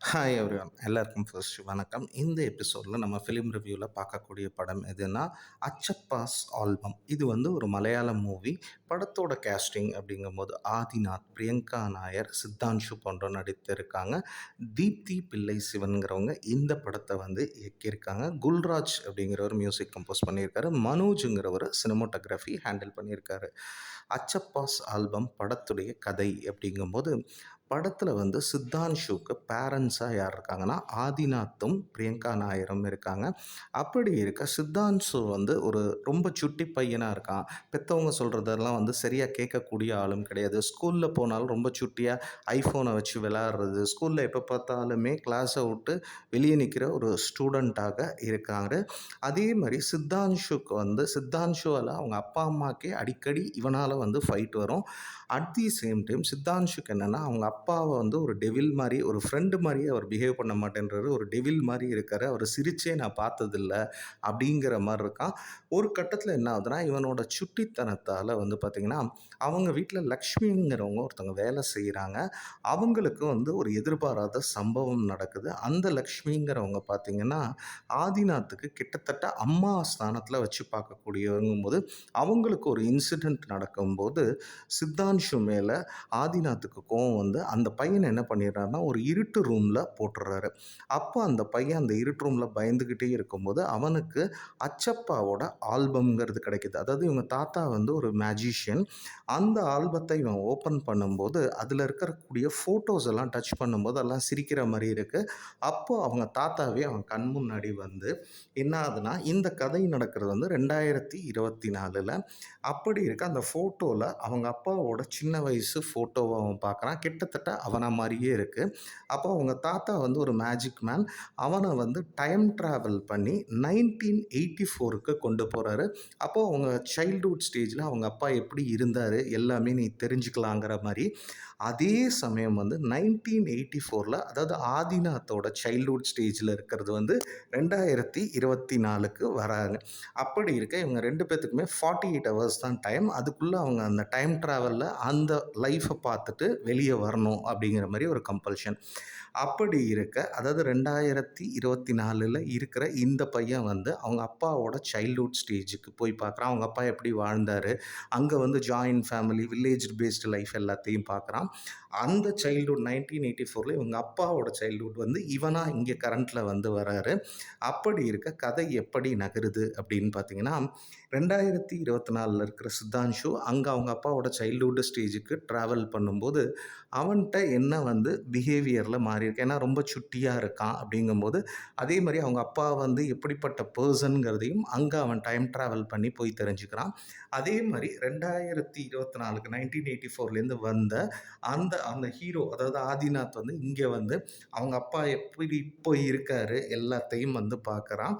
Hi everyone எல்லாருக்கும் first வணக்கம். இந்த எபிசோடில் நம்ம ஃபிலிம் ரிவ்யூவில் பார்க்கக்கூடிய படம் எதுனா அச்சப்பாஸ் ஆல்பம். இது வந்து ஒரு மலையாளம் மூவி. படத்தோட கேஸ்டிங் அப்படிங்கும்போது ஆதிநாத், பிரியங்கா நாயர், சித்தான்ஷு போன்ற நடித்திருக்காங்க. தீப்தி பிள்ளை சிவன்கிறவங்க இந்த படத்தை வந்து இயக்கியிருக்காங்க. குல்ராஜ் அப்படிங்கிறவர் மியூசிக் கம்போஸ் பண்ணியிருக்காரு. மனோஜுங்கிறவர் சினிமோட்டோகிராஃபி ஹேண்டில் பண்ணியிருக்காரு. அச்சப்பாஸ் ஆல்பம் படத்துடைய கதை அப்படிங்கும்போது படத்தில் வந்து சித்தான்ஷுக்கு பேரண்ட்ஸாக யார் இருக்காங்கன்னா ஆதிநாத்தும் பிரியங்கா நாயரும் இருக்காங்க. அப்படி இருக்க சித்தான்ஷு வந்து ஒரு ரொம்ப சுட்டி பையனாக இருக்கான். பெற்றவங்க சொல்கிறதெல்லாம் வந்து சரியாக கேட்கக்கூடிய ஆளும் கிடையாது. ஸ்கூலில் போனாலும் ரொம்ப சுட்டியாக ஐஃபோனை வச்சு விளையாடுறது, ஸ்கூலில் எப்போ பார்த்தாலுமே கிளாஸை விட்டு வெளியே நிற்கிற ஒரு ஸ்டூடெண்ட்டாக இருக்காரு. அதே மாதிரி சித்தான்ஷுக்கு வந்து சித்தான்ஷுவால் அவங்க அப்பா அம்மாக்கே அடிக்கடி இவனால் வந்து ஃபைட் வரும். அட் தி சேம் டைம் சித்தான்ஷுக்கு என்னென்னா அவங்க அப்பாவை வந்து ஒரு டெவில் மாதிரி ஒரு ஃப்ரெண்டு மாதிரியே அவர் பிஹேவ் பண்ண மாட்டேன்றாரு. ஒரு டெவில் மாதிரி இருக்கார். அவர் சிரிச்சே நான் பார்த்ததில்ல அப்படிங்கிற மாதிரி இருக்கான். ஒரு கட்டத்தில் என்ன ஆகுதுன்னா இவனோட சுட்டித்தனத்தால் வந்து பார்த்திங்கன்னா அவங்க வீட்டில் லக்ஷ்மிங்கிறவங்க ஒருத்தவங்க வேலை செய்கிறாங்க. அவங்களுக்கு வந்து ஒரு எதிர்பாராத சம்பவம் நடக்குது. அந்த லக்ஷ்மிங்கிறவங்க பார்த்திங்கன்னா ஆதிநாத்துக்கு கிட்டத்தட்ட அம்மா ஸ்தானத்தில் வச்சு பார்க்கக்கூடியவங்கும் போது அவங்களுக்கு ஒரு இன்சிடெண்ட் நடக்கும்போது சித்தான்ஷு மேலே ஆதிநாத்துக்கு கோவம் வந்து அந்த பையனை என்ன பண்ணிடுறாருன்னா ஒரு இருட்டு ரூமில் போட்டுடுறாரு. அப்போ அந்த பையன் அந்த இருட்டு ரூமில் பயந்துக்கிட்டே இருக்கும்போது அவனுக்கு அச்சப்பாவோட ஆல்பம்ங்கிறது கிடைக்கிது. அதாவது இவங்க தாத்தா வந்து ஒரு மேஜிஷியன். அந்த ஆல்பத்தை இவன் ஓப்பன் பண்ணும்போது அதில் இருக்கக்கூடிய ஃபோட்டோஸ் எல்லாம் டச் பண்ணும்போது எல்லாம் சிரிக்கிற மாதிரி இருக்குது. அப்போது அவங்க தாத்தாவே அவன் கண் முன்னாடி வந்து என்ன ஆகுதுன்னா இந்த கதை நடக்கிறது வந்து 2024. அப்படி இருக்க அந்த ஃபோட்டோவில் அவங்க அப்பாவோட சின்ன வயசு ஃபோட்டோவை அவன் பார்க்குறான். கிட்டத்தட்ட அவனை மாதிரியே இருக்குது. அப்போ அவங்க தாத்தா வந்து ஒரு மேஜிக் மேன். அவனை வந்து டைம் ட்ராவல் பண்ணி 1984க்கு கொண்டு போகிறாரு. அப்போது அவங்க சைல்ட்ஹுட் ஸ்டேஜில் அவங்க அப்பா எப்படி இருந்தார் எல்லாமே நீ தெரிஞ்சுக்கலாங்கிற மாதிரி. அதே சமயம் வந்து 1984 அதாவது ஆதிநாத்தோட சைல்ட்ஹுட் ஸ்டேஜில் இருக்கிறது வந்து 2024க்கு வராங்க. அப்படி இருக்க இவங்க 2 பேத்துக்குமே 48 ஹவர்ஸ் தான் டைம். அதுக்குள்ளே அவங்க அந்த டைம் ட்ராவலில் அந்த லைஃப்பை பார்த்துட்டு வெளியே வரணும் அப்படிங்கிற மாதிரி ஒரு கம்பல்ஷன். அப்படி இருக்க அதாவது 2024 இருக்கிற இந்த பையன் வந்து அவங்க அப்பாவோட சைல்ட்ஹுட் ஸ்டேஜுக்கு போய் பார்க்குறான். அவங்க அப்பா எப்படி வாழ்ந்தார், அங்கே வந்து joint family, village based life எல்லாத்தையும் பார்க்குறான். அந்த சைல்ட்ஹுட் 1984 இவங்க அப்பாவோட சைல்ட்ஹுட் வந்து இவனாக இங்கே கரண்ட்டில் வந்து வராரு. அப்படி இருக்க கதை எப்படி நகருது அப்படின்னு பார்த்தீங்கன்னா 2024 இருக்கிற சித்தான்ஷு அங்கே அவங்க அப்பாவோட சைல்ட்ஹுட் ஸ்டேஜுக்கு ட்ராவல் பண்ணும்போது அவன்கிட்ட என்ன வந்து பிஹேவியரில் மாறி இருக்கு. ஏன்னா ரொம்ப சுட்டியாக இருக்கான் அப்படிங்கும்போது அதே மாதிரி அவங்க அப்பா வந்து எப்படிப்பட்ட பர்சனுங்கிறதையும் அங்கே அவன் டைம் ட்ராவல் பண்ணி போய் தெரிஞ்சுக்கிறான். அதே மாதிரி 2024 1984 வந்த அந்த அந்த ஹீரோ அதாவது ஆதிநாத் வந்து இங்கே வந்து அவங்க அப்பா எப்படி இப்போ இருக்காரு எல்லாத்தையும் வந்து பார்க்குறான்.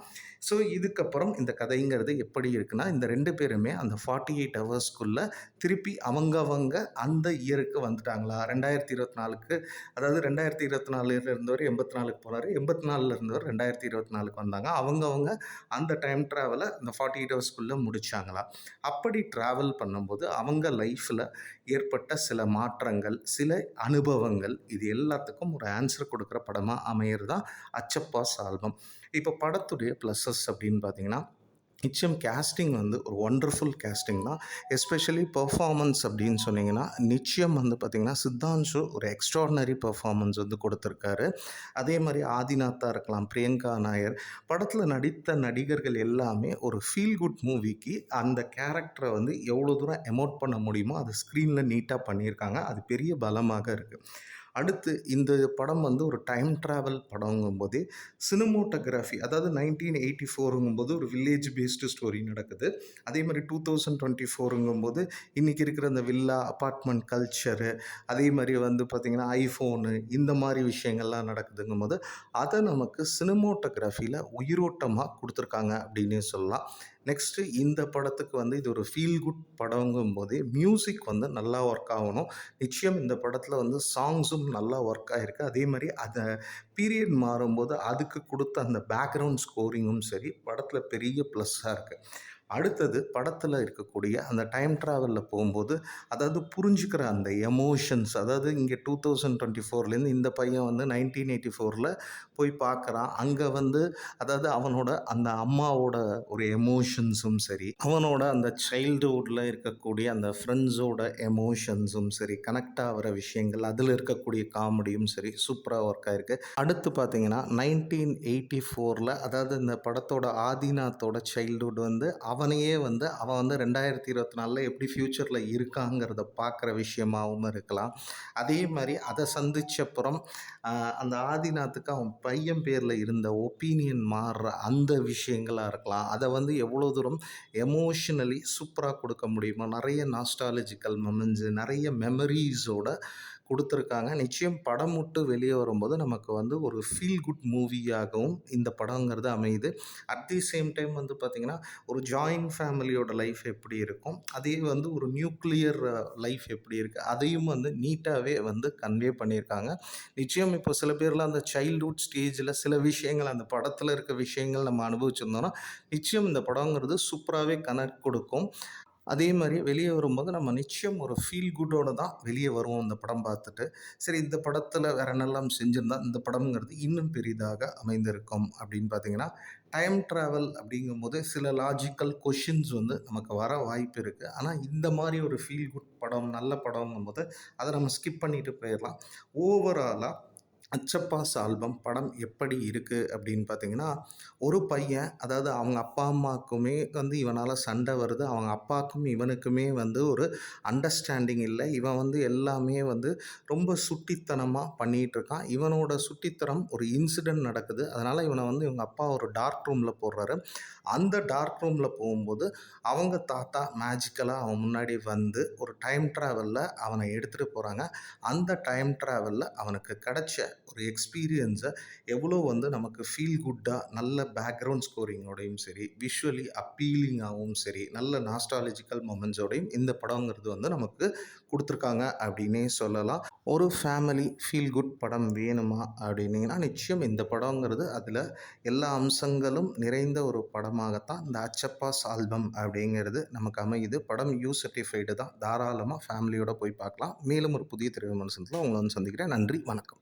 ஸோ இதுக்கப்புறம் இந்த கதைங்கிறது எப்படி இருக்குன்னா இந்த 2 பேருமே அந்த 48 ஹவர்ஸ்க்குள்ளே திருப்பி அவங்கவங்க அந்த இயருக்கு வந்துட்டாங்களா 2024க்கு. அதாவது 2024 இருந்தவர் 84க்கு போனார், 84 இருந்தவர் 2024க்கு வந்தாங்க. அவங்கவங்க அந்த டைம் ட்ராவலை அந்த 48 ஹவர்ஸ்க்குள்ளே முடித்தாங்களா. அப்படி ட்ராவல் பண்ணும்போது அவங்க லைஃப்பில் ஏற்பட்ட சில மாற்றங்கள், சில அனுபவங்கள், இது எல்லாத்துக்கும் ஒரு ஆன்சர் கொடுக்குற படமாக அமையிறது தான் அச்சப்பாஸ் ஆல்பம். இப்போ படத்துடைய ப்ளஸஸ் அப்படின்னு பார்த்தீங்கன்னா நிச்சயம் கேஸ்டிங் வந்து ஒரு ஒண்டர்ஃபுல் கேஸ்டிங் தான். எஸ்பெஷலி பெர்ஃபார்மன்ஸ் அப்படின்னு சொன்னீங்கன்னா நிச்சயம் வந்து பார்த்திங்கன்னா சித்தான்ஷு ஒரு எக்ஸ்ட்ராடினரி பெர்ஃபார்மன்ஸ் வந்து கொடுத்துருக்காரு. அதே மாதிரி ஆதிநாத்தாக இருக்கலாம், பிரியங்கா நாயர், படத்தில் நடித்த நடிகர்கள் எல்லாமே ஒரு ஃபீல் குட் மூவிக்கு அந்த கேரக்டரை வந்து எவ்வளோ தூரம் எமோட் பண்ண முடியுமோ அது ஸ்க்ரீனில் நீட்டாக பண்ணியிருக்காங்க. அது பெரிய பலமாக இருக்குது. அடுத்து இந்த படம் வந்து ஒரு டைம் ட்ராவல் படங்கும்போதே சினிமோட்டோகிராஃபி அதாவது 1984ங்கும்போது ஒரு வில்லேஜ் பேஸ்டு ஸ்டோரி நடக்குது. அதே மாதிரி 2024ங்கும்போது இன்றைக்கி இருக்கிற அந்த வில்லா அப்பார்ட்மெண்ட் கல்ச்சரு, அதே மாதிரி வந்து பார்த்திங்கன்னா ஐஃபோனு இந்த மாதிரி விஷயங்கள்லாம் நடக்குதுங்கும்போது அதை நமக்கு சினிமோட்டோகிராஃபியில் உயிரோட்டமாக கொடுத்துருக்காங்க அப்படின்னே சொல்லலாம். நெக்ஸ்ட்டு இந்த படத்துக்கு வந்து இது ஒரு ஃபீல் குட் படங்கும் போதே மியூசிக் வந்து நல்லா ஒர்க் ஆகணும். நிச்சயம் இந்த படத்தில் வந்து சாங்ஸும் நல்லா ஒர்க் ஆகிருக்கு. அதே மாதிரி அதை பீரியட் மாறும்போது அதுக்கு கொடுத்த அந்த பேக்ரவுண்ட் ஸ்கோரிங்கும் சரி படத்தில் பெரிய ப்ளஸ்ஸாக இருக்குது. அடுத்தது படத்துல இருக்கக்கூடிய அந்த டைம் டிராவல்ல போம்போது, அதாவது புரிஞ்சுக்கிற அந்த எமோஷன்ஸ் அதாவது இங்க 2024லேருந்து இந்த பையன் வந்து 1984ல போய் பார்க்குறான். அங்க வந்து அதாவது அவனோட அந்த அம்மாவோட ஒரு எமோஷன்ஸும் சரி, அவனோட அந்த சைல்டுஹுட்ல இருக்கக்கூடிய அந்த ஃப்ரெண்ட்ஸோட எமோஷன்ஸும் சரி, கனெக்ட் ஆகுற விஷயங்கள், அதில இருக்கக்கூடிய காமெடியும் சரி, சூப்பரா ஒர்க் ஆயிருக்கு. அடுத்து பார்த்தீங்கன்னா, 1984ல அதாவது இந்த படத்தோட ஆதிநாத்தோட சைல்டுஹுட் வந்து அவனையே வந்து அவன் வந்து 2024ல எப்படி ஃப்யூச்சர்ல இருக்காங்கிறத பார்க்குற விஷயமாவும் இருக்கலாம். அதே மாரி அத சந்திச்சப்புறம் அ அந்த ஆதிநாத்துக்கு அவன் பையன் பேர்ல இருந்த ஒப்பீனியன் மாறுற அந்த விஷயங்களா இருக்கலாம். அத வந்து எவ்வளோ தூரம் எமோஷனலி சூப்பரா குடுக்க முடியுமோ, நெறைய நாஸ்டாலஜிக்கல் மொமெண்ட்ஸ், நெறைய மெமரீஸோட குடுத்துருக்காங்க. நிச்சயம் படம் விட்டு வெளிய வரும்போது நமக்கு வந்து ஒரு ஃபீல் குட் மூவியாகவும் இந்த படங்கிறது அமையுது. அட் தி சேம் டைம் வந்து பார்த்தீங்கன்னா, ஒரு ஜாயிண்ட் ஃபேமிலியோட லைஃப் எப்படி இருக்கும், அதே வந்து ஒரு நியூக்ளியர் லைஃப் எப்படி இருக்கு, அதையும் வந்து நீட்டாவே வந்து கன்வே பண்ணியிருக்காங்க. நிச்சயம் இப்போ சில பேர்லாம் அந்த சைல்ட்ஹுட் ஸ்டேஜில சில விஷயங்கள் அந்த படத்துல இருக்க விஷயங்கள் நம்ம அனுபவிச்சிருந்தோம்னா, நிச்சயம் இந்த படங்கிறது சூப்பராவே கனெக்ட் கொடுக்கும். அதே மாரி வெளிய வரும்போது நம்ம நிச்சயம் ஒரு ஃபீல் குட்டோட தான் வெளிய வருவோம் இந்த படம் பார்த்துட்டு. சரி இந்த படத்துல வேற என்னெல்லாம் செஞ்சிருந்தா இந்த படம்ங்கிறது இன்னும் பெரிதாக அமைந்திருக்கும் அப்படின்னு பார்த்தீங்கன்னா, டைம் டிராவல் அப்படிங்கும்போது சில லாஜிக்கல் கொஸ்டின்ஸ் வந்து நமக்கு வர வாய்ப்பு இருக்கு. ஆனா இந்த மாரி ஒரு ஃபீல் குட் படம், நல்ல படங்கும்போது அத நம்ம ஸ்கிப் பண்ணிட்டு போயிரலாம். ஓவராலா அச்சப்பாஸ் ஆல்பம் படம் எப்படி இருக்கு அப்படின்னு பார்த்தீங்கன்னா, ஒரு பையன் அதாவது அவங்க அப்பா, அம்மாக்குமே வந்து இவனால சண்டை வருது. அவங்க அப்பாக்கும் இவனுக்குமே வந்து ஒரு அண்டர்ஸ்டாண்டிங் இல்ல. இவன் வந்து எல்லாமே வந்து ரொம்ப சுட்டித்தனமா பண்ணிட்டுருக்கான். இவனோட சுட்டித்தனம் ஒரு இன்சிடென்ட் நடக்குது. அதனால இவன வந்து இவங்க அப்பா ஒரு டார்க் ரூம்ல போடுறாரு. அந்த டார்க் ரூம்ல போகும்போது, அவங்க தாத்தா மேஜிக்கலா அவன் முன்னாடி வந்து ஒரு டைம் டிராவல்ல அவன எடுத்துட்டு போறாங்க. அந்த டைம் டிராவல்ல அவனுக்கு கிடைச்ச ஒரு எக்ஸ்பீரியன்ஸ எவ்வளோ வந்து நமக்கு ஃபீல் குட்டா நல்ல பேக்ரவுண்ட் ஸ்கோரிங்கோடையும் சரி, விஷுவலி அப்பீலிங்காவும் சரி, நல்ல நாஸ்டாலஜிக்கல் மொமெண்ட்ஸோடையும் இந்த படங்கிறது வந்து நமக்கு குடுத்துருக்காங்க அப்படின்னே சொல்லலாம். ஒரு ஃபேமிலி ஃபீல் குட் படம் வேணுமா அப்படின்னீங்கன்னா, நிச்சயம் இந்த படங்கிறது அதில எல்லா அம்சங்களும் நிறைந்த ஒரு படமாகத்தான் இந்த அச்சப்பாஸ் ஆல்பம் அப்படிங்கிறது நமக்கு அமையுது. படம் யூ சர்ட்டிஃபைடு தான். தாராளமா ஃபேமிலியோட போய் பார்க்கலாம். மேலும் ஒரு புதிய திரை விமர்சனத்தில உங்கள வந்து சந்திக்கிறேன். நன்றி, வணக்கம்.